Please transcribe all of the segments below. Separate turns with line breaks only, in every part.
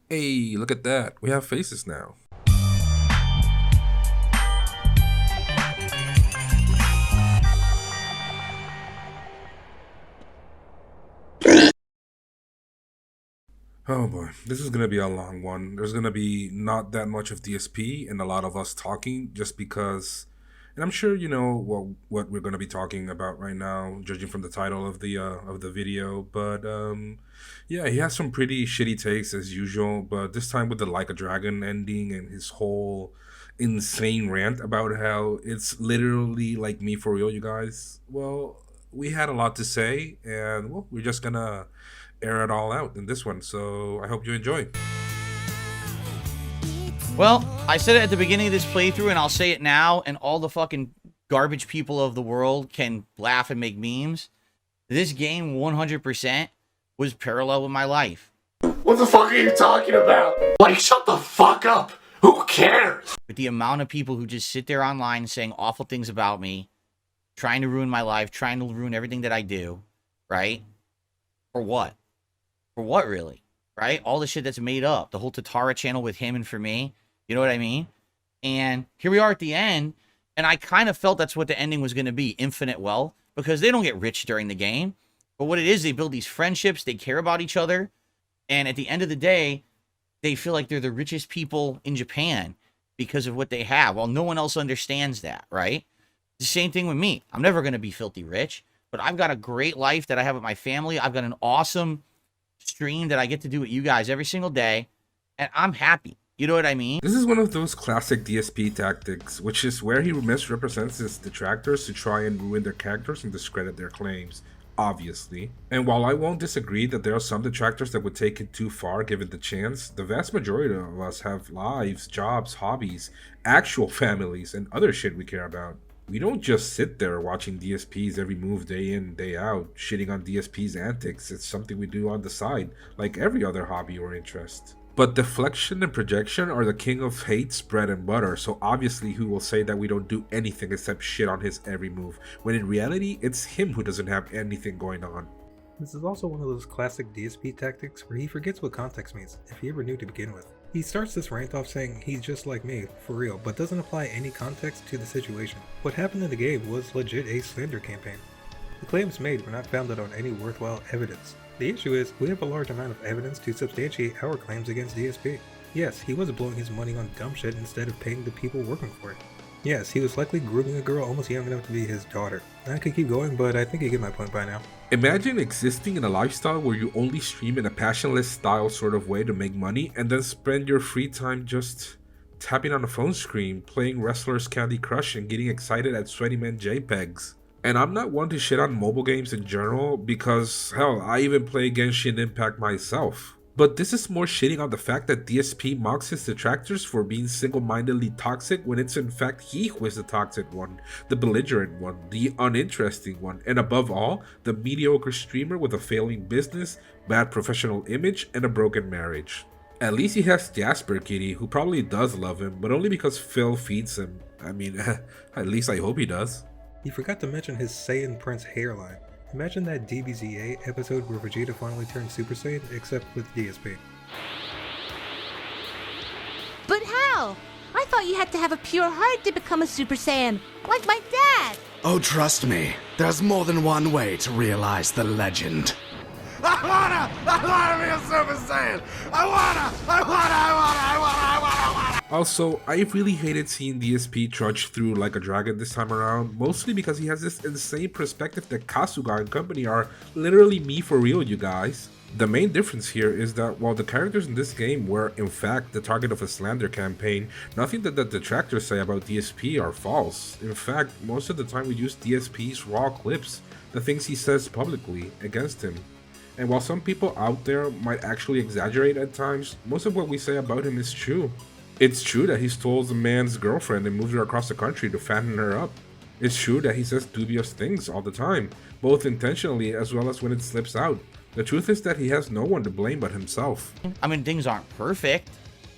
Hey, look at that. We have faces now. Oh boy, this is gonna be a long one. There's gonna be not that much of DSP and a lot of us talking just because, and I'm sure you know what we're gonna be talking about right now, judging from the title of the video. But yeah, he has some pretty shitty takes as usual. But this time with the Like a Dragon ending and his whole insane rant about how it's literally like me for real, you guys. Well, we had a lot to say, and well, we're just gonna air it all out in this one. So I hope you enjoy.
Well, I said it at the beginning of this playthrough, and I'll say it now, and all the fucking garbage people of the world can laugh and make memes. This game 100% was parallel with my life.
What the fuck are you talking about? Like, shut the fuck up. Who cares?
With the amount of people who just sit there online saying awful things about me, trying to ruin my life, trying to ruin everything that I do, right? For what? For what, really? Right? All the shit that's made up. The whole Tatara channel with him and for me. You know what I mean? And here we are at the end, and I kind of felt that's what the ending was going to be. Infinite wealth. Because they don't get rich during the game. But what it is, they build these friendships. They care about each other. And at the end of the day, they feel like they're the richest people in Japan because of what they have. Well, no one else understands that, right? The same thing with me. I'm never going to be filthy rich. But I've got a great life that I have with my family. I've got an awesome stream that I get to do with you guys every single day, and I'm happy. You know what I mean?
This is one of those classic DSP tactics, which is where he misrepresents his detractors to try and ruin their characters and discredit their claims, obviously. And while I won't disagree that there are some detractors that would take it too far given the chance, the vast majority of us have lives, jobs, hobbies, actual families, and other shit we care about. We don't just sit there watching DSP's every move day in, day out, shitting on DSP's antics. It's something we do on the side, like every other hobby or interest. But deflection and projection are the king of hate's bread and butter, so obviously who will say that we don't do anything except shit on his every move, when in reality, it's him who doesn't have anything going on.
This is also one of those classic DSP tactics where he forgets what context means, if he ever knew to begin with. He starts this rant off saying he's just like me, for real, but doesn't apply any context to the situation. What happened in the game was legit a slander campaign. The claims made were not founded on any worthwhile evidence. The issue is, we have a large amount of evidence to substantiate our claims against DSP. Yes, he was blowing his money on dumb shit instead of paying the people working for it. Yes, he was likely grooming a girl almost young enough to be his daughter. I could keep going, but I think you get my point by now.
Imagine existing in a lifestyle where you only stream in a passionless style sort of way to make money and then spend your free time just tapping on a phone screen, playing Wrestlers Candy Crush and getting excited at sweaty men JPEGs. And I'm not one to shit on mobile games in general because, hell, I even play Genshin Impact myself. But this is more shitting on the fact that DSP mocks his detractors for being single-mindedly toxic when it's in fact he who is the toxic one, the belligerent one, the uninteresting one, and above all, the mediocre streamer with a failing business, bad professional image, and a broken marriage. At least he has Jasper Kitty, who probably does love him, but only because Phil feeds him. I mean, at least I hope he does.
He forgot to mention his Saiyan Prince hairline. Imagine that DBZA episode where Vegeta finally turned Super Saiyan, except with DSP.
But how? I thought you had to have a pure heart to become a Super Saiyan, like my dad.
Oh, trust me, there's more than one way to realize the legend.
I wanna be a Super Saiyan! I wanna!
Also, I really hated seeing DSP trudge through Like a Dragon this time around, mostly because he has this insane perspective that Kasuga and company are literally me for real, you guys. The main difference here is that while the characters in this game were in fact the target of a slander campaign, nothing that the detractors say about DSP are false. In fact, most of the time we use DSP's raw clips, the things he says publicly, against him. And while some people out there might actually exaggerate at times, most of what we say about him is true. It's true that he stole the man's girlfriend and moved her across the country to fatten her up. It's true that he says dubious things all the time, both intentionally as well as when it slips out. The truth is that he has no one to blame but himself.
I mean, things aren't perfect,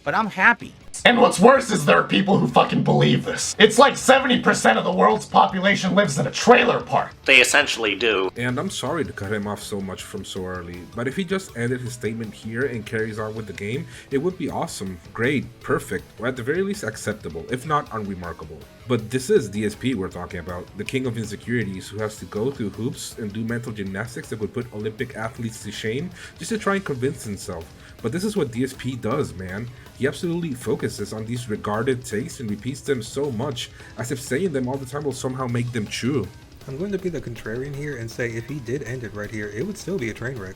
but I'm happy.
rants. And what's worse is there are people who fucking believe this. It's like 70% of the world's population lives in a trailer park.
They essentially do.
And I'm sorry to cut him off so much from so early, but if he just ended his statement here and carries on with the game, it would be awesome, great, perfect, or at the very least acceptable, if not unremarkable. But this is DSP we're talking about, the king of insecurities who has to go through hoops and do mental gymnastics that would put Olympic athletes to shame just to try and convince himself. But this is what DSP does, man. He absolutely focuses on these regarded takes and repeats them so much, as if saying them all the time will somehow make them true.
I'm going to be the contrarian here and say if he did end it right here, it would still be a train wreck.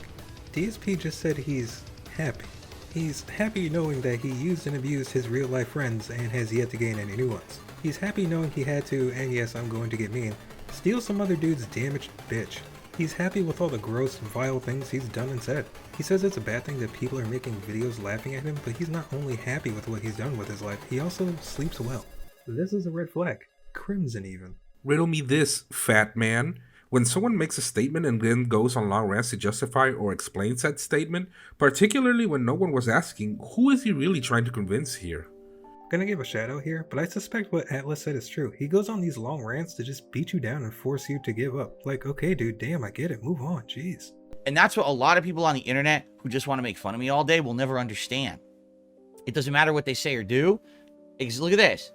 DSP just said he's happy. He's happy knowing that he used and abused his real life friends and has yet to gain any new ones. He's happy knowing he had to, and yes, I'm going to get mean, steal some other dude's damaged bitch. He's happy with all the gross, vile things he's done and said. He says it's a bad thing that people are making videos laughing at him, but he's not only happy with what he's done with his life, he also sleeps well. This is a red flag. Crimson even.
Riddle me this, fat man. When someone makes a statement and then goes on long rants to justify or explain said statement, particularly when no one was asking, who is he really trying to convince here?
Gonna give a shout out here, but I suspect what Atlas said is true. He goes on these long rants to just beat you down and force you to give up. Like, okay dude, damn, I get it, move on, jeez.
And that's what a lot of people on the internet who just want to make fun of me all day will never understand. It doesn't matter what they say or do. Look at this.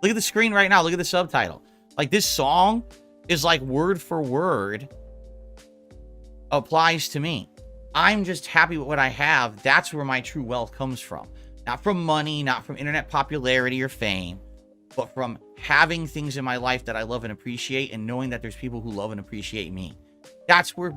Look at the screen right now. Look at the subtitle. Like, this song is like word for word applies to me. I'm just happy with what I have. That's where my true wealth comes from. Not from money, not from internet popularity or fame, but from having things in my life that I love and appreciate and knowing that there's people who love and appreciate me. That's where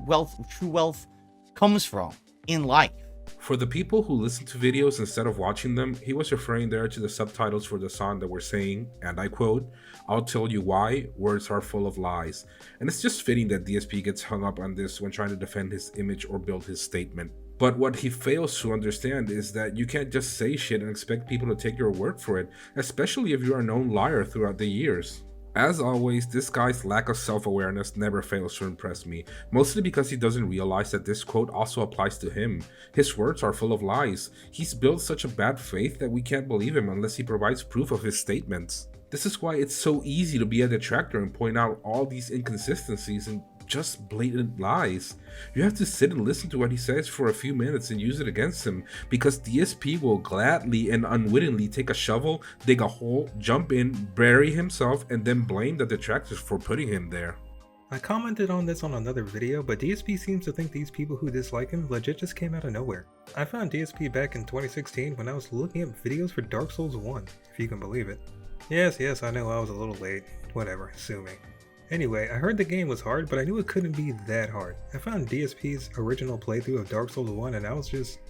true wealth comes from in life.
For the people who listen to videos instead of watching them, he was referring there to the subtitles for the song that were saying, and I quote, "I'll tell you why, words are full of lies." And it's just fitting that DSP gets hung up on this when trying to defend his image or build his statement. But what he fails to understand is that you can't just say shit and expect people to take your word for it, especially if you're a known liar throughout the years. As always, this guy's lack of self-awareness never fails to impress me, mostly because he doesn't realize that this quote also applies to him. His words are full of lies. He's built such a bad faith that we can't believe him unless he provides proof of his statements. This is why it's so easy to be a detractor and point out all these inconsistencies and just blatant lies. You have to sit and listen to what he says for a few minutes and use it against him, because DSP will gladly and unwittingly take a shovel, dig a hole, jump in, bury himself, and then blame the detractors for putting him there.
I commented on this on another video, but DSP seems to think these people who dislike him legit just came out of nowhere. I found DSP back in 2016 when I was looking up videos for Dark Souls 1, if you can believe it. Yes, I know I was a little late. Whatever, sue me. Anyway, I heard the game was hard, but I knew it couldn't be that hard. I found DSP's original playthrough of Dark Souls 1 and I was just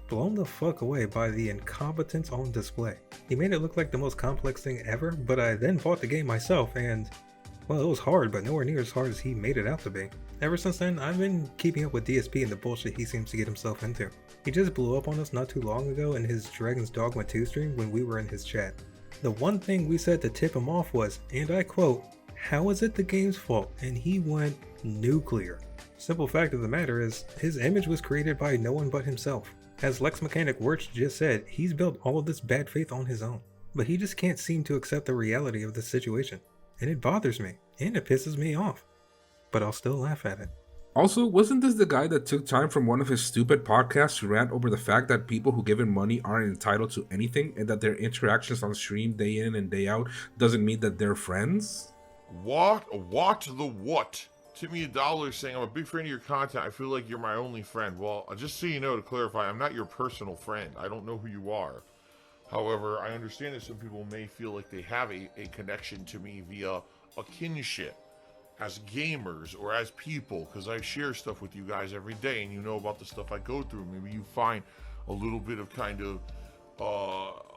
blown the fuck away by the incompetence on display. He made it look like the most complex thing ever, but I then bought the game myself and, well, it was hard, but nowhere near as hard as he made it out to be. Ever since then, I've been keeping up with DSP and the bullshit he seems to get himself into. He just blew up on us not too long ago in his Dragon's Dogma 2 stream when we were in his chat. The one thing we said to tip him off was, and I quote, "How is it the game's fault?" And he went nuclear. Simple fact of the matter is, his image was created by no one but himself. As Lex Mechanic Wirtz just said, he's built all of this bad faith on his own. But he just can't seem to accept the reality of the situation. And it bothers me, and it pisses me off. But I'll still laugh at it.
Also, wasn't this the guy that took time from one of his stupid podcasts to rant over the fact that people who give him money aren't entitled to anything and that their interactions on stream day in and day out doesn't mean that they're friends?
What the what? Tip me $1 saying I'm a big fan of your content. I feel like you're my only friend. Well, just so you know, to clarify, I'm not your personal friend. I don't know who you are. However, I understand that some people may feel like they have a connection to me via a kinship as gamers or as people, because I share stuff with you guys every day and you know about the stuff I go through. Maybe you find a little bit of kind of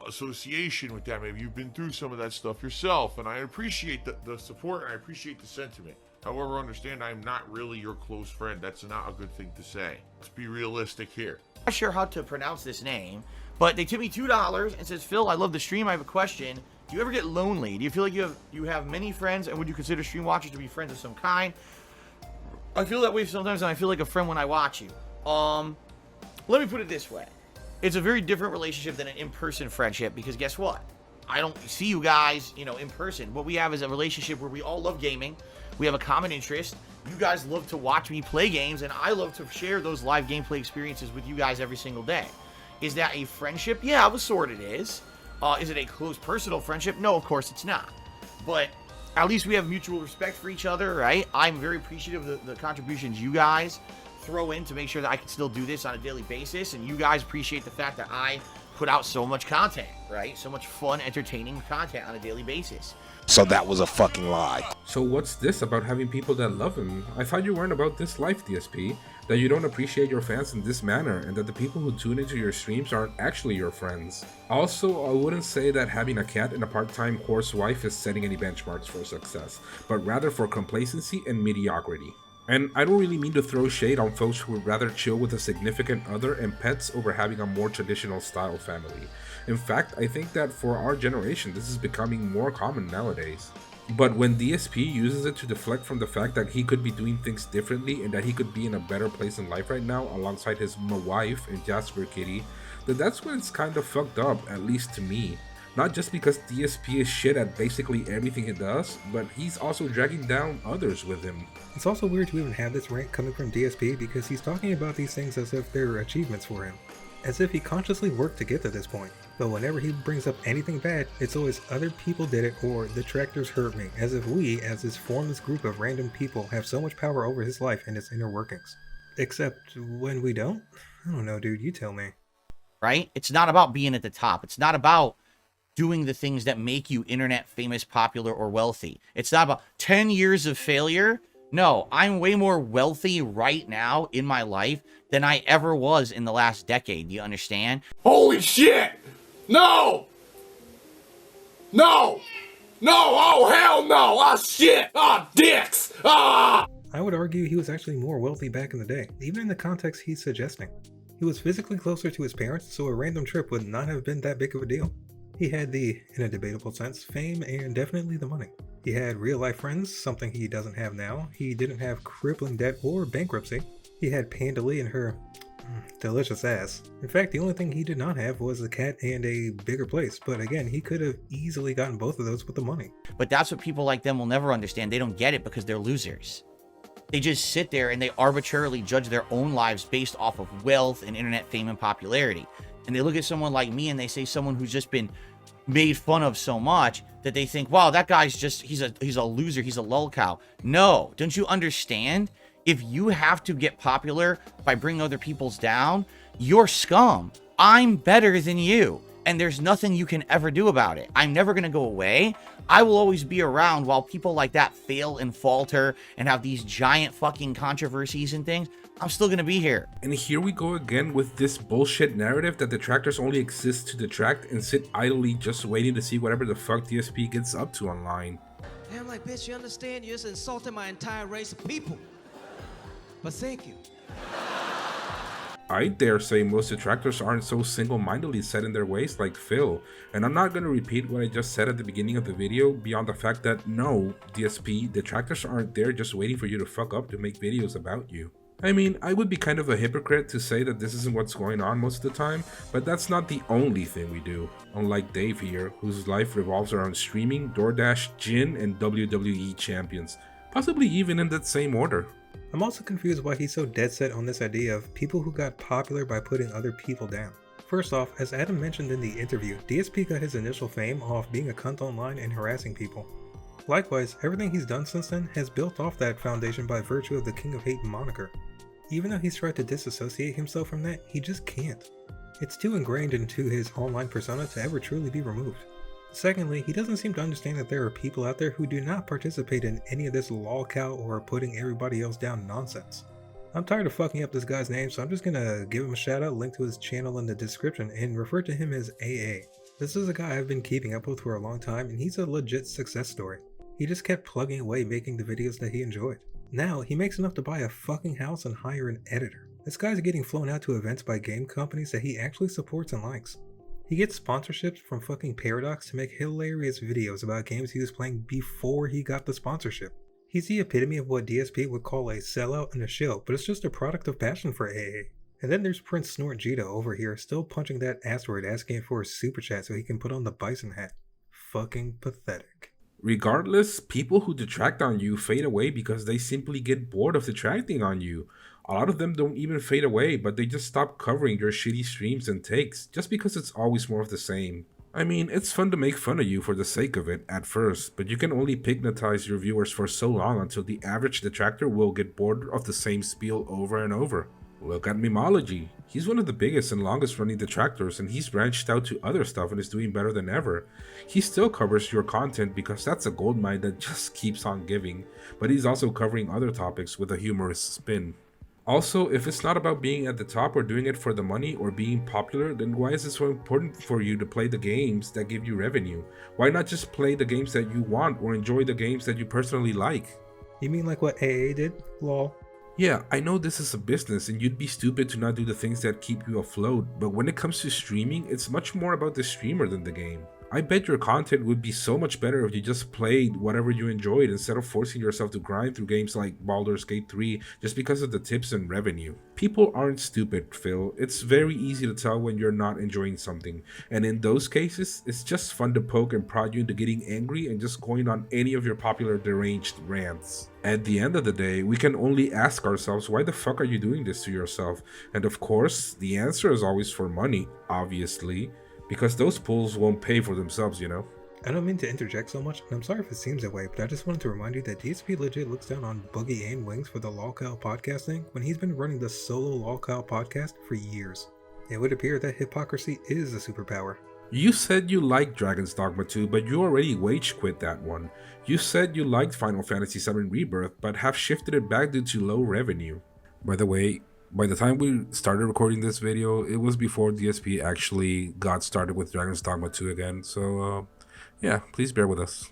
association with that. Maybe you've been through some of that stuff yourself, and I appreciate the support and I appreciate the sentiment. However, understand I'm not really your close friend. That's not a good thing to say. Let's be realistic here.
I'm not sure how to pronounce this name, but they tipped me $2 and says, "Phil, I love the stream. I have a question. Do you ever get lonely? Do you feel like you have many friends, and would you consider stream watchers to be friends of some kind?" I feel that way sometimes, and I feel like a friend when I watch you. Let me put it this way. It's a very different relationship than an in-person friendship, because guess what? I don't see you guys, in person. What we have is a relationship where we all love gaming. We have a common interest. You guys love to watch me play games, and I love to share those live gameplay experiences with you guys every single day. Is that a friendship? Yeah, of a sort it is. Is it a close personal friendship? No, of course it's not. But at least we have mutual respect for each other, right? I'm very appreciative of the contributions you guys throw in to make sure that I can still do this on a daily basis, and you guys appreciate the fact that I put out so much content, right? So much fun, entertaining content on a daily basis.
So that was a fucking lie.
So what's this about having people that love him? I thought you weren't about this life, DSP. That you don't appreciate your fans in this manner, and that the people who tune into your streams aren't actually your friends. Also, I wouldn't say that having a cat and a part-time horse wife is setting any benchmarks for success, but rather for complacency and mediocrity. And I don't really mean to throw shade on folks who would rather chill with a significant other and pets over having a more traditional style family. In fact, I think that for our generation, this is becoming more common nowadays. But when DSP uses it to deflect from the fact that he could be doing things differently and that he could be in a better place in life right now alongside his wife and Suprcrzy, then that's when it's kind of fucked up, at least to me. Not just because DSP is shit at basically everything he does, but he's also dragging down others with him.
It's also weird to even have this rant coming from DSP because he's talking about these things as if they're achievements for him. As if he consciously worked to get to this point. But whenever he brings up anything bad, it's always other people did it or detractors hurt me, as if we, as this formless group of random people, have so much power over his life and its inner workings. Except when we don't? I don't know, dude, you tell me.
Right? It's not about being at the top. It's not about doing the things that make you internet famous, popular, or wealthy. It's not about 10 years of failure. No, I'm way more wealthy right now in my life than I ever was in the last decade. You understand?
Holy shit! No! No! No! Oh, hell no! Ah, shit! Ah, dicks! Ah!
I would argue he was actually more wealthy back in the day, even in the context he's suggesting. He was physically closer to his parents, so a random trip would not have been that big of a deal. He had the, in a debatable sense, fame and definitely the money. He had real-life friends, something he doesn't have now. He didn't have crippling debt or bankruptcy. He had Panda Lee and her delicious ass. In fact, the only thing he did not have was a cat and a bigger place, but again, he could have easily gotten both of those with the money.
But that's what people like them will never understand. They don't get it because they're losers. They just sit there and they arbitrarily judge their own lives based off of wealth and internet fame and popularity. And they look at someone like me and they say someone who's just been made fun of so much that they think, wow, that guy's just, he's a loser, he's a lolcow. No, don't you understand? If you have to get popular by bringing other people's down, you're scum. I'm better than you. And there's nothing you can ever do about it. I'm never going to go away. I will always be around while people like that fail and falter and have these giant fucking controversies and things. I'm still going to be here.
And here we go again with this bullshit narrative that detractors only exist to detract and sit idly just waiting to see whatever the fuck DSP gets up to online.
And I'm like, bitch, you understand? You just insulted my entire race of people. But thank you.
I dare say most detractors aren't so single-mindedly set in their ways like Phil, and I'm not going to repeat what I just said at the beginning of the video beyond the fact that no, DSP, detractors aren't there just waiting for you to fuck up to make videos about you. I mean, I would be kind of a hypocrite to say that this isn't what's going on most of the time, but that's not the only thing we do, unlike Dave here, whose life revolves around streaming, DoorDash, gin, and WWE champions, possibly even in that same order.
I'm also confused why he's so dead set on this idea of people who got popular by putting other people down. First off, as Adam mentioned in the interview, DSP got his initial fame off being a cunt online and harassing people. Likewise, everything he's done since then has built off that foundation by virtue of the King of Hate moniker. Even though he's tried to disassociate himself from that, he just can't. It's too ingrained into his online persona to ever truly be removed. Secondly, he doesn't seem to understand that there are people out there who do not participate in any of this lolcow or putting everybody else down nonsense. I'm tired of fucking up this guy's name, so I'm just gonna give him a shout out, link to his channel in the description, and refer to him as AA. This is a guy I've been keeping up with for a long time, and he's a legit success story. He just kept plugging away making the videos that he enjoyed. Now, he makes enough to buy a fucking house and hire an editor. This guy's getting flown out to events by game companies that he actually supports and likes. He gets sponsorships from fucking Paradox to make hilarious videos about games he was playing before he got the sponsorship. He's the epitome of what DSP would call a sellout and a shill, but it's just a product of passion for AA. And then there's Prince Snort Jita over here, still punching that asteroid, asking for a super chat so he can put on the bison hat. Fucking pathetic.
Regardless, people who detract on you fade away because they simply get bored of detracting on you. A lot of them don't even fade away, but they just stop covering your shitty streams and takes, just because it's always more of the same. I mean, it's fun to make fun of you for the sake of it at first, but you can only hypnotize your viewers for so long until the average detractor will get bored of the same spiel over and over. Look at Memology. He's one of the biggest and longest running detractors, and he's branched out to other stuff and is doing better than ever. He still covers your content because that's a goldmine that just keeps on giving, but he's also covering other topics with a humorous spin. Also, if it's not about being at the top or doing it for the money or being popular, then why is it so important for you to play the games that give you revenue? Why not just play the games that you want or enjoy the games that you personally like?
You mean like what AA did? Lol.
Yeah, I know this is a business and you'd be stupid to not do the things that keep you afloat, but when it comes to streaming, it's much more about the streamer than the game. I bet your content would be so much better if you just played whatever you enjoyed instead of forcing yourself to grind through games like Baldur's Gate 3 just because of the tips and revenue. People aren't stupid, Phil. It's very easy to tell when you're not enjoying something, and in those cases, it's just fun to poke and prod you into getting angry and just going on any of your popular deranged rants. At the end of the day, we can only ask ourselves, why the fuck are you doing this to yourself? And of course, the answer is always for money, obviously. Because those pools won't pay for themselves, you know?
I don't mean to interject so much, and I'm sorry if it seems that way, but I just wanted to remind you that DSP legit looks down on Boogie and Wings for the LolCal podcasting when he's been running the solo LolCal podcast for years. It would appear that hypocrisy is a superpower.
You said you liked Dragon's Dogma 2, but you already wage quit that one. You said you liked Final Fantasy VII Rebirth, but have shifted it back due to low revenue. By the way, by the time we started recording this video, it was before DSP actually got started with Dragon's Dogma 2 again, so yeah, please bear with us.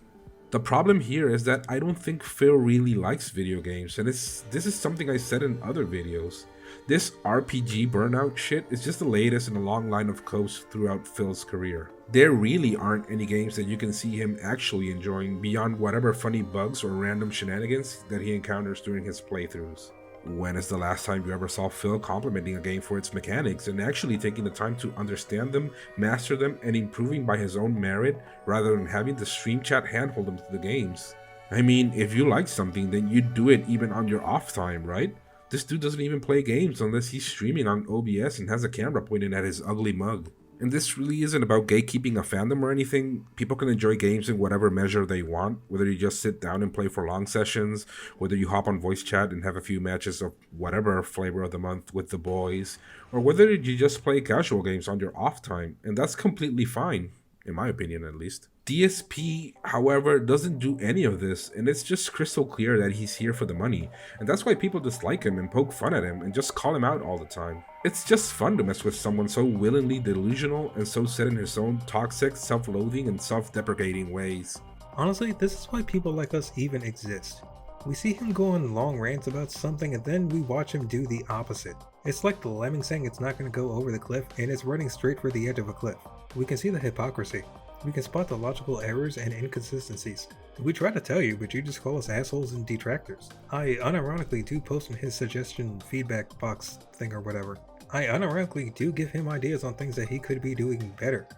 The problem here is that I don't think Phil really likes video games, and this is something I said in other videos. This RPG burnout shit is just the latest in a long line of coasts throughout Phil's career. There really aren't any games that you can see him actually enjoying beyond whatever funny bugs or random shenanigans that he encounters during his playthroughs. When is the last time you ever saw Phil complimenting a game for its mechanics and actually taking the time to understand them, master them, and improving by his own merit rather than having the stream chat handhold him to the games? I mean, if you like something, then you'd do it even on your off time, right? This dude doesn't even play games unless he's streaming on OBS and has a camera pointed at his ugly mug. And this really isn't about gatekeeping a fandom or anything. People can enjoy games in whatever measure they want, whether you just sit down and play for long sessions, whether you hop on voice chat and have a few matches of whatever flavor of the month with the boys, or whether you just play casual games on your off time, and that's completely fine, in my opinion at least. DSP, however, doesn't do any of this, and it's just crystal clear that he's here for the money, and that's why people dislike him and poke fun at him and just call him out all the time. It's just fun to mess with someone so willingly delusional and so set in his own toxic, self-loathing, and self-deprecating ways.
Honestly, this is why people like us even exist. We see him go on long rants about something and then we watch him do the opposite. It's like the lemming saying it's not going to go over the cliff and it's running straight for the edge of a cliff. We can see the hypocrisy. We can spot the logical errors and inconsistencies. We try to tell you, but you just call us assholes and detractors. I unironically do post in his suggestion feedback box thing or whatever. I unironically do give him ideas on things that he could be doing better.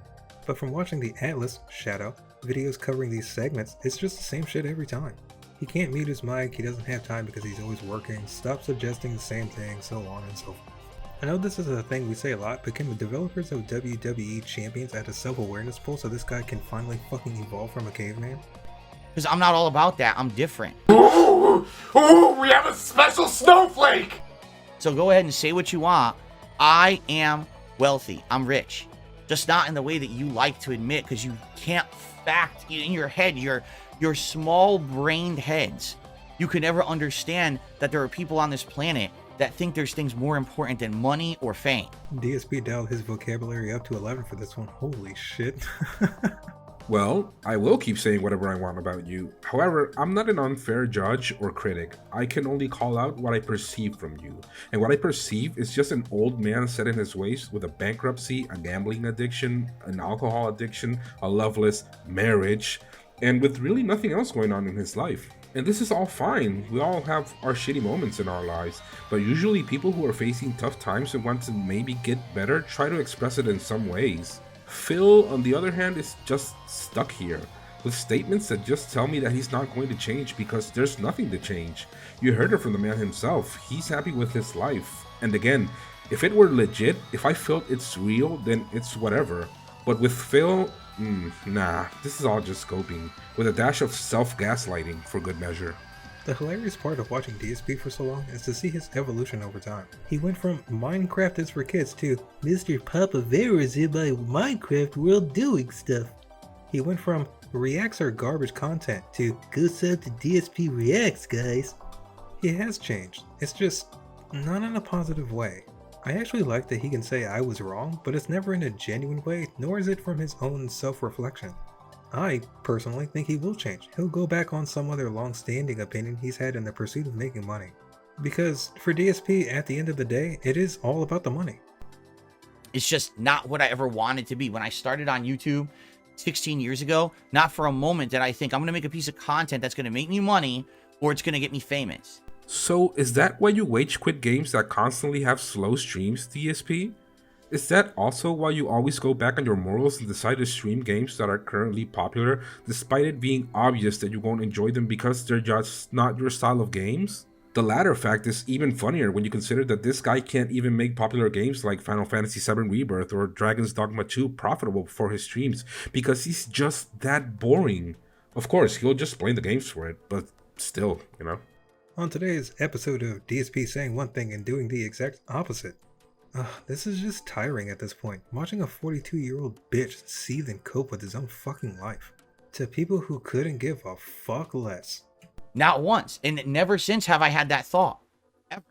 But from watching the Atlas, shoutout, videos covering these segments, it's just the same shit every time. He can't mute his mic, he doesn't have time because he's always working, stop suggesting the same thing, so on and so forth. I know this is a thing we say a lot, but can the developers of WWE Champions add a self-awareness poll so this guy can finally fucking evolve from a caveman?
Because I'm not all about that. I'm different.
Ooh, we have a special snowflake!
So go ahead and say what you want. I am wealthy. I'm rich. Just not in the way that you like to admit, because you can't fact in your head, your small-brained heads. You can never understand that there are people on this planet that think there's things more important than money or fame.
DSP dialed his vocabulary up to 11 for this one. Holy shit.
Well, I will keep saying whatever I want about you. However, I'm not an unfair judge or critic. I can only call out what I perceive from you. And what I perceive is just an old man set in his ways with a bankruptcy, a gambling addiction, an alcohol addiction, a loveless marriage, and with really nothing else going on in his life. And this is all fine. We all have our shitty moments in our lives, but usually people who are facing tough times and want to maybe get better try to express it in some ways. Phil, on the other hand, is just stuck here, with statements that just tell me that he's not going to change because there's nothing to change. You heard it from the man himself. He's happy with his life. And again, if it were legit, if I felt it's real, then it's whatever. But with Phil, nah, this is all just scoping, with a dash of self-gaslighting for good measure.
The hilarious part of watching DSP for so long is to see his evolution over time. He went from Minecraft is for kids to Mr. Papa Vera is in my Minecraft world doing stuff. He went from reacts are garbage content to go sub to DSP reacts, guys. He has changed. It's just not in a positive way. I actually like that he can say I was wrong, but it's never in a genuine way, nor is it from his own self-reflection. I personally think he will change. He'll go back on some other long-standing opinion he's had in the pursuit of making money. Because for DSP, at the end of the day, it is all about the money.
It's just not what I ever wanted to be. When I started on YouTube 16 years ago, not for a moment did I think I'm going to make a piece of content that's going to make me money or it's going to get me famous.
So is that why you wage quit games that constantly have slow streams, DSP? Is that also why you always go back on your morals and decide to stream games that are currently popular, despite it being obvious that you won't enjoy them because they're just not your style of games? The latter fact is even funnier when you consider that this guy can't even make popular games like Final Fantasy VII Rebirth or Dragon's Dogma 2 profitable for his streams because he's just that boring. Of course, he'll just blame the games for it, but still, you know.
On today's episode of DSP saying one thing and doing the exact opposite. This is just tiring at this point, watching a 42-year-old bitch seethe and cope with his own fucking life. To people who couldn't give a fuck less.
Not once, and never since have I had that thought. Ever.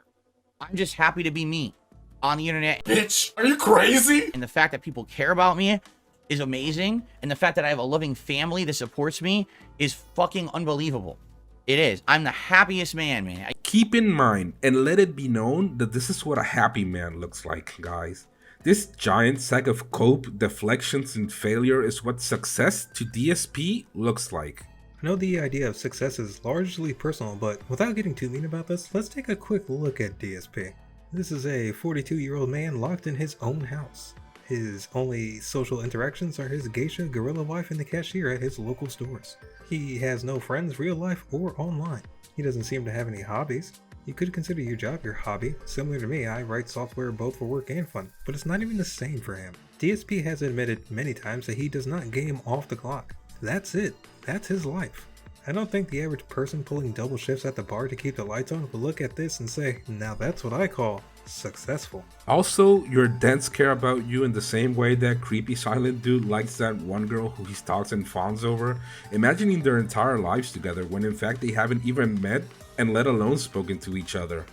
I'm just happy to be me on the internet.
Bitch, are you crazy?
And the fact that people care about me is amazing, and the fact that I have a loving family that supports me is fucking unbelievable. It is. I'm the happiest man, man.
Keep in mind, and let it be known, that this is what a happy man looks like, guys. This giant sack of cope, deflections, and failure is what success to DSP looks like.
I know the idea of success is largely personal, but without getting too mean about this, let's take a quick look at DSP. This is a 42-year-old man locked in his own house. His only social interactions are his geisha, gorilla wife, and the cashier at his local stores. He has no friends, real life or online. He doesn't seem to have any hobbies. You could consider your job your hobby. Similar to me, I write software both for work and fun, but it's not even the same for him. DSP has admitted many times that he does not game off the clock. That's it. That's his life. I don't think the average person pulling double shifts at the bar to keep the lights on will look at this and say, now that's what I call successful.
Also, your dents care about you in the same way that creepy silent dude likes that one girl who he stalks and fawns over, imagining their entire lives together when in fact they haven't even met and let alone spoken to each other.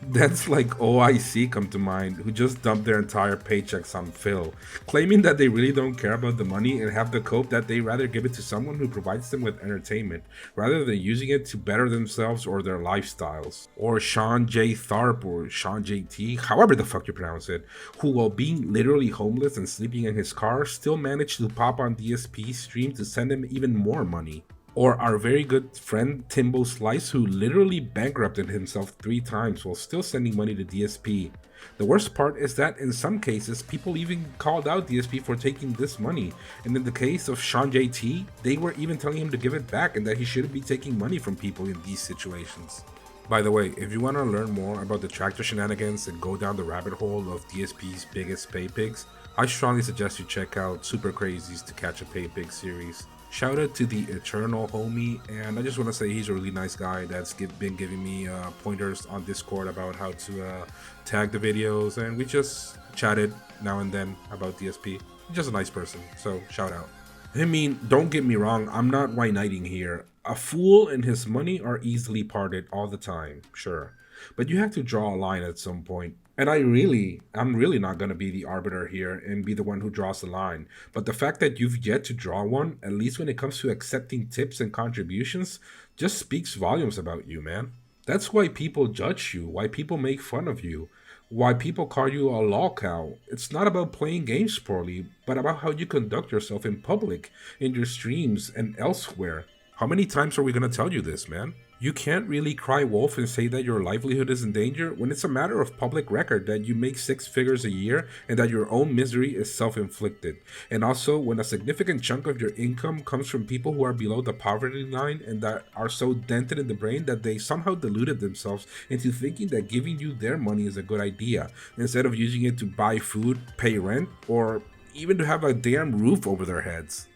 That's like OIC come to mind, who just dumped their entire paychecks on Phil, claiming that they really don't care about the money and have the cope that they rather give it to someone who provides them with entertainment, rather than using it to better themselves or their lifestyles. Or Sean J. Tharp, or Sean JT, however the fuck you pronounce it, who while being literally homeless and sleeping in his car, still managed to pop on DSP's stream to send him even more money. Or our very good friend Timbo Slice, who literally bankrupted himself 3 times while still sending money to DSP. The worst part is that in some cases, people even called out DSP for taking this money, and in the case of Sean JT, they were even telling him to give it back and that he shouldn't be taking money from people in these situations. By the way, if you want to learn more about the detractor shenanigans and go down the rabbit hole of DSP's biggest pay pigs, I strongly suggest you check out Suprcrzy's To Catch a Pay Pig series. Shout out to the eternal homie, and I just want to say he's a really nice guy that's been giving me pointers on Discord about how to tag the videos, and we just chatted now and then about DSP. He's just a nice person, so shout out. I mean, don't get me wrong, I'm not white-knighting here. A fool and his money are easily parted all the time, sure. But you have to draw a line at some point. And I'm really not going to be the arbiter here and be the one who draws the line. But the fact that you've yet to draw one, at least when it comes to accepting tips and contributions, just speaks volumes about you, man. That's why people judge you, why people make fun of you, why people call you a lolcow. It's not about playing games poorly, but about how you conduct yourself in public, in your streams, and elsewhere. How many times are we gonna tell you this, man? You can't really cry wolf and say that your livelihood is in danger when it's a matter of public record that you make 6 figures a year and that your own misery is self-inflicted. And also when a significant chunk of your income comes from people who are below the poverty line and that are so dented in the brain that they somehow deluded themselves into thinking that giving you their money is a good idea, instead of using it to buy food, pay rent, or even to have a damn roof over their heads.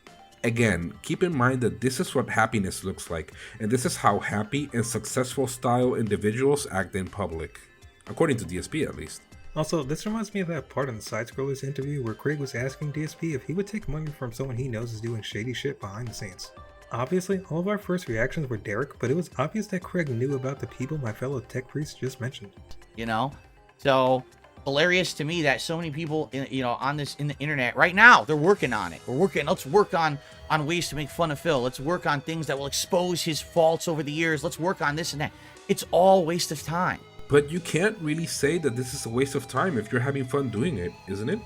Again, keep in mind that this is what happiness looks like, and this is how happy and successful style individuals act in public. According to DSP at least.
Also, this reminds me of that part in the Side Scrollers interview where Craig was asking DSP if he would take money from someone he knows is doing shady shit behind the scenes. Obviously, all of our first reactions were Derek, but it was obvious that Craig knew about the people my fellow tech priest just mentioned.
You know? So, hilarious to me that so many people in the internet right now, they're working on it. Let's work on ways to make fun of Phil. Let's work on things that will expose his faults over the years. Let's work on this and that. It's all a waste of time.
But you can't really say that this is a waste of time if you're having fun doing it, isn't it?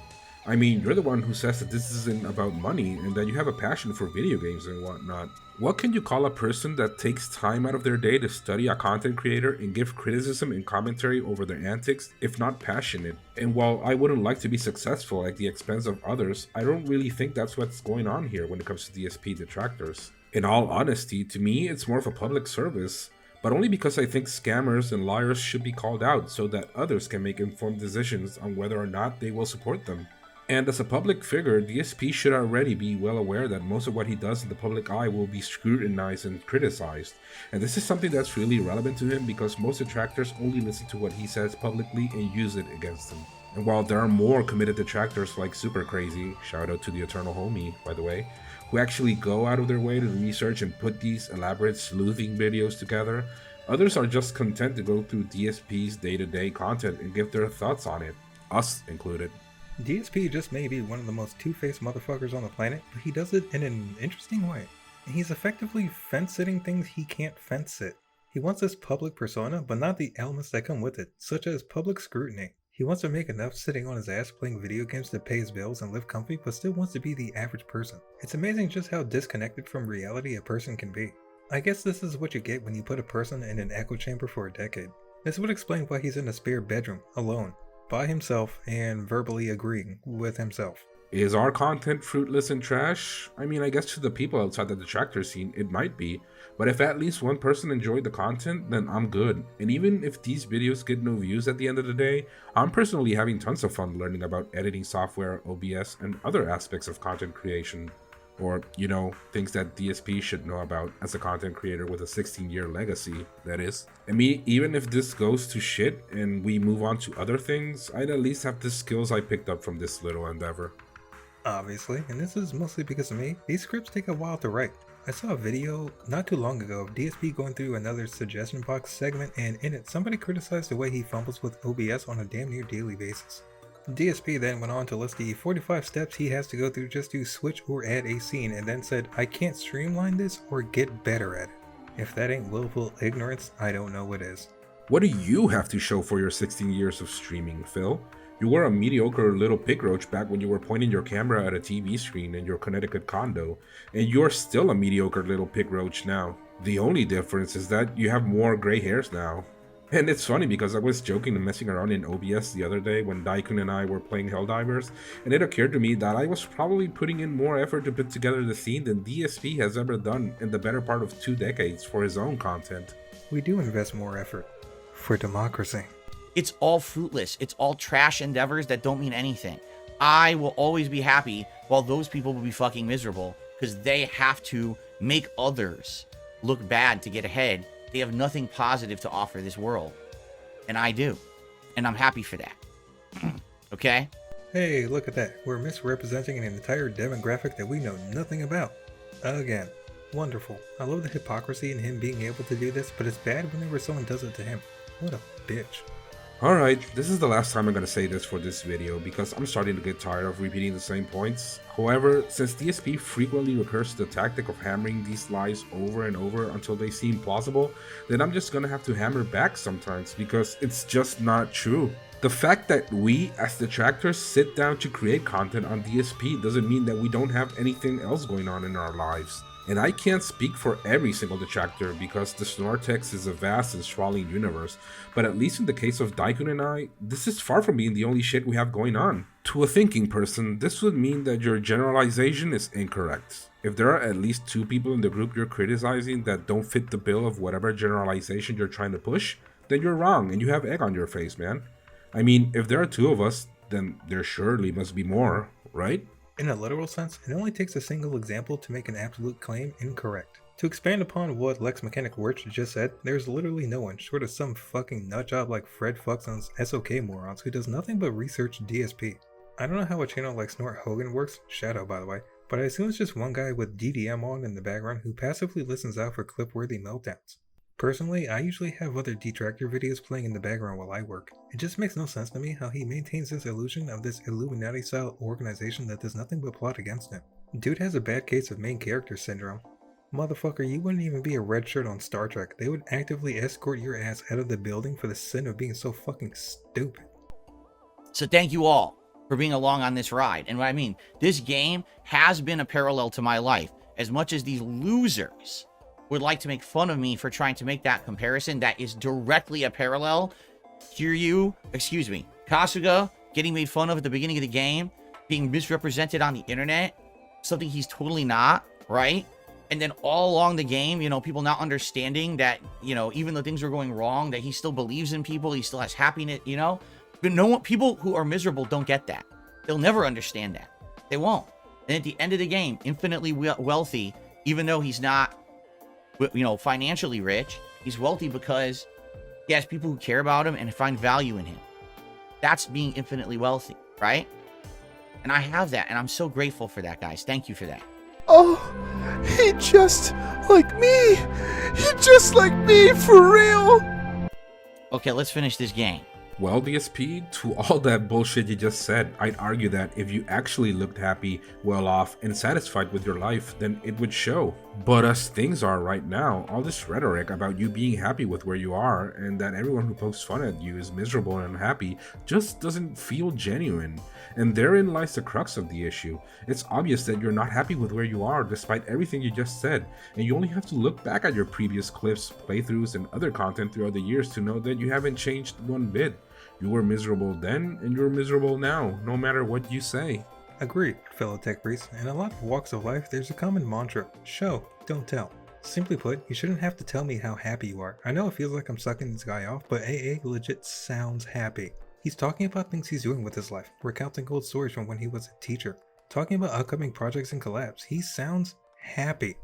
I mean, you're the one who says that this isn't about money and that you have a passion for video games and whatnot. What can you call a person that takes time out of their day to study a content creator and give criticism and commentary over their antics, if not passionate? And while I wouldn't like to be successful at the expense of others, I don't really think that's what's going on here when it comes to DSP detractors. In all honesty, to me, it's more of a public service, but only because I think scammers and liars should be called out so that others can make informed decisions on whether or not they will support them. And as a public figure, DSP should already be well aware that most of what he does in the public eye will be scrutinized and criticized. And this is something that's really relevant to him because most detractors only listen to what he says publicly and use it against him. And while there are more committed detractors like Suprcrzy, shout out to the eternal homie by the way, who actually go out of their way to research and put these elaborate sleuthing videos together, others are just content to go through DSP's day-to-day content and give their thoughts on it, us included.
DSP just may be one of the most two-faced motherfuckers on the planet, but he does it in an interesting way. And he's effectively fence-sitting things he can't fence-sit. He wants this public persona, but not the elements that come with it, such as public scrutiny. He wants to make enough sitting on his ass playing video games to pay his bills and live comfy, but still wants to be the average person. It's amazing just how disconnected from reality a person can be. I guess this is what you get when you put a person in an echo chamber for a decade. This would explain why he's in a spare bedroom, alone, by himself, and verbally agreeing with himself.
Is our content fruitless and trash? I mean, I guess to the people outside the detractor scene, it might be. But if at least one person enjoyed the content, then I'm good. And even if these videos get no views at the end of the day, I'm personally having tons of fun learning about editing software, OBS, and other aspects of content creation. Or, things that DSP should know about as a content creator with a 16-year legacy, that is. I mean, even if this goes to shit and we move on to other things, I'd at least have the skills I picked up from this little endeavor.
Obviously, and this is mostly because of me, these scripts take a while to write. I saw a video not too long ago of DSP going through another suggestion box segment, and in it, somebody criticized the way he fumbles with OBS on a damn near daily basis. DSP then went on to list the 45 steps he has to go through just to switch or add a scene, and then said, I can't streamline this or get better at it. If that ain't willful ignorance, I don't know what is.
What do you have to show for your 16 years of streaming, Phil? You were a mediocre little pig roach back when you were pointing your camera at a TV screen in your Connecticut condo, and you're still a mediocre little pig roach now. The only difference is that you have more gray hairs now. And it's funny because I was joking and messing around in OBS the other day when Daikun and I were playing Helldivers, and it occurred to me that I was probably putting in more effort to put together the scene than DSP has ever done in the better part of 2 decades for his own content.
We do invest more effort. For democracy.
It's all fruitless. It's all trash endeavors that don't mean anything. I will always be happy while those people will be fucking miserable because they have to make others look bad to get ahead. They have nothing positive to offer this world. And I do. And I'm happy for that. Okay?
Hey, look at that. We're misrepresenting an entire demographic that we know nothing about. Again. Wonderful. I love the hypocrisy in him being able to do this, but it's bad whenever someone does it to him. What a bitch.
Alright, this is the last time I'm going to say this for this video because I'm starting to get tired of repeating the same points. However, since DSP frequently recurs to the tactic of hammering these lies over and over until they seem plausible, then I'm just going to have to hammer back sometimes because it's just not true. The fact that we, as detractors, sit down to create content on DSP doesn't mean that we don't have anything else going on in our lives. And I can't speak for every single detractor because the Snortex is a vast and sprawling universe, but at least in the case of Daikun and I, this is far from being the only shit we have going on. To a thinking person, this would mean that your generalization is incorrect. If there are at least 2 people in the group you're criticizing that don't fit the bill of whatever generalization you're trying to push, then you're wrong and you have egg on your face, man. I mean, if there are 2 of us, then there surely must be more, right?
In a literal sense, it only takes a single example to make an absolute claim incorrect. To expand upon what Lex Mechanic Wirch just said, there's literally no one, short of some fucking nutjob like Fred Fuckson's SOK morons who does nothing but research DSP. I don't know how a channel like Snort Hogan works, Shadow by the way, but I assume it's just one guy with DDM on in the background who passively listens out for clip-worthy meltdowns. Personally, I usually have other detractor videos playing in the background while I work. It just makes no sense to me how he maintains this illusion of this Illuminati-style organization that does nothing but plot against him. Dude has a bad case of main character syndrome. Motherfucker, you wouldn't even be a red shirt on Star Trek. They would actively escort your ass out of the building for the sin of being so fucking stupid.
So thank you all for being along on this ride. And what I mean, this game has been a parallel to my life. As much as these losers would like to make fun of me for trying to make that comparison, that is directly a parallel. Kasuga getting made fun of at the beginning of the game, being misrepresented on the internet, something he's totally not, right? And then all along the game, you know, people not understanding that, you know, even though things are going wrong, that he still believes in people, he still has happiness, you know? But no one, people who are miserable don't get that. They'll never understand that. They won't. And at the end of the game, infinitely wealthy, even though he's not, you know, financially rich, he's wealthy because he has people who care about him and find value in him. That's being infinitely wealthy, right? And I have that, and I'm so grateful for that, guys. Thank you for that.
Oh, he just like me. He just like me for real.
Okay, let's finish this game.
Well, DSP, to all that bullshit you just said, I'd argue that if you actually looked happy, well off, and satisfied with your life, then it would show. But as things are right now, all this rhetoric about you being happy with where you are, and that everyone who pokes fun at you is miserable and unhappy, just doesn't feel genuine. And therein lies the crux of the issue. It's obvious that you're not happy with where you are despite everything you just said, and you only have to look back at your previous clips, playthroughs, and other content throughout the years to know that you haven't changed one bit. You were miserable then, and you're miserable now, no matter what you say.
Agreed, fellow tech priests. In a lot of walks of life, there's a common mantra: show, don't tell. Simply put, you shouldn't have to tell me how happy you are. I know it feels like I'm sucking this guy off, but AA legit sounds happy. He's talking about things he's doing with his life, recounting old stories from when he was a teacher, talking about upcoming projects and collabs. He sounds happy.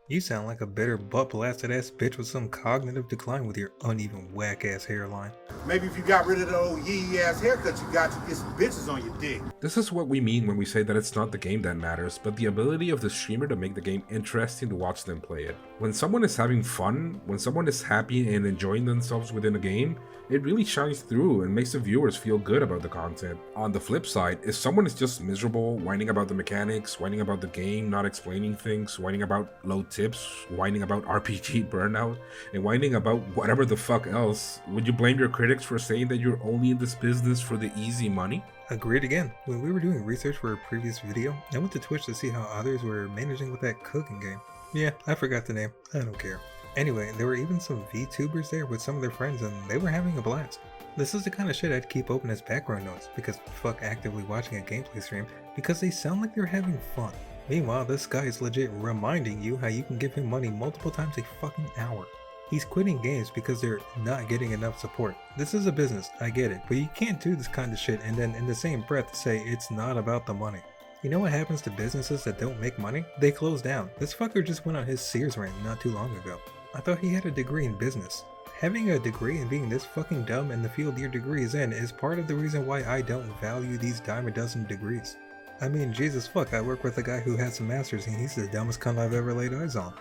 You sound like a bitter, butt-blasted ass bitch with some cognitive decline with your uneven, whack-ass hairline.
Maybe if you got rid of the old yee-ass haircut you got, you get some bitches on your dick.
This is what we mean when we say that it's not the game that matters, but the ability of the streamer to make the game interesting to watch them play it. When someone is having fun, when someone is happy and enjoying themselves within a game, it really shines through and makes the viewers feel good about the content. On the flip side, if someone is just miserable, whining about the mechanics, whining about the game, not explaining things, whining about low tips, whining about RPG burnout, and whining about whatever the fuck else, would you blame your critics for saying that you're only in this business for the easy money?
Agreed again. When we were doing research for a previous video, I went to Twitch to see how others were managing with that cooking game. Yeah, I forgot the name. I don't care. Anyway, there were even some VTubers there with some of their friends and they were having a blast. This is the kind of shit I'd keep open as background noise, because fuck actively watching a gameplay stream, because they sound like they're having fun. Meanwhile, this guy is legit reminding you how you can give him money multiple times a fucking hour. He's quitting games because they're not getting enough support. This is a business, I get it, but you can't do this kind of shit and then in the same breath say it's not about the money. You know what happens to businesses that don't make money? They close down. This fucker just went on his Sears rant not too long ago. I thought he had a degree in business. Having a degree and being this fucking dumb in the field your degree is in is part of the reason why I don't value these dime a dozen degrees. I mean, Jesus fuck, I work with a guy who has a master's and he's the dumbest cunt I've ever laid eyes on.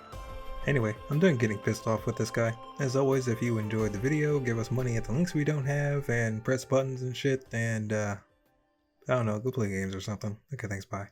Anyway, I'm done getting pissed off with this guy. As always, if you enjoyed the video, give us money at the links we don't have and press buttons and shit and I don't know, go play games or something. Okay, thanks, bye.